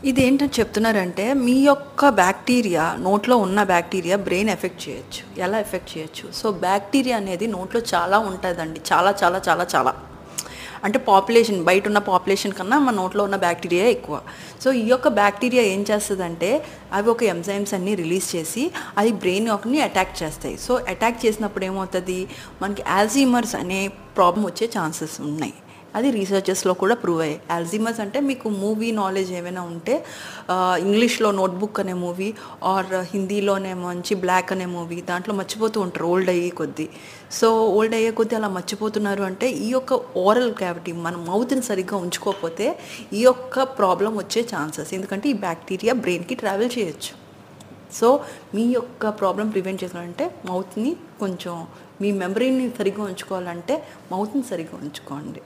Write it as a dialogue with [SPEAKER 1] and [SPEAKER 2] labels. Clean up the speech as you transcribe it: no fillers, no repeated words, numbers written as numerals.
[SPEAKER 1] ఇదేంటని చెప్తున్నారంటే, మీ యొక్క బ్యాక్టీరియా నోట్లో ఉన్న బ్యాక్టీరియా బ్రెయిన్ ఎఫెక్ట్ చేయొచ్చు. ఎలా ఎఫెక్ట్ చేయొచ్చు? సో, బ్యాక్టీరియా అనేది నోట్లో చాలా ఉంటదండి. చాలా, చాలా, చాలా, చాలా. అంటే పాపులేషన్ బయటున్న పాపులేషన్ కన్నా మన నోట్లో ఉన్న బ్యాక్టీరియా ఎక్కువ. సో, ఈ యొక్క బ్యాక్టీరియా ఏం చేస్తదంటే, అవి ఒక ఎంజైమ్స్ అన్నీ రిలీజ్ చేసి, అది బ్రెయిన్ యొక్కని అటాక్ చేస్తాయి. సో, అటాక్ చేసినప్పుడు ఏమవుతది, మనకి అల్జీమర్స్ అనే ప్రాబ్లమ్ వచ్చే ఛాన్సెస్ ఉన్నాయి. అది రీసెర్చెస్‌లో కూడా ప్రూవ్ అయ్యాయి. అల్జీమర్స్ అంటే మీకు మూవీ నాలెడ్జ్ ఏమైనా ఉంటే ఇంగ్లీష్‌లో 'నోట్‌బుక్' అనే మూవీ ఆర్ హిందీలోనేమోంచి 'బ్లాక్' అనే మూవీ దాంట్లో మర్చిపోతూ ఉంటారు ఓల్డ్ అయ్యే కొద్దీ. సో, ఓల్డ్ అయ్యే కొద్దీ అలా మర్చిపోతున్నారు అంటే ఈ యొక్క ఓరల్ క్యావిటీ మన మౌత్‌ని సరిగ్గా ఉంచుకోకపోతే ఈ యొక్క ప్రాబ్లమ్ వచ్చే ఛాన్సెస్. ఎందుకంటే ఈ బ్యాక్టీరియా బ్రెయిన్‌కి ట్రావెల్ చేయొచ్చు. సో, మీ యొక్క ప్రాబ్లమ్ ప్రివెంట్ చేయాలంటే మౌత్‌ని కొంచెం మీ మెమరీని సరిగ్గా ఉంచుకోవాలంటే మౌత్‌ని సరిగ్గా ఉంచుకోండి.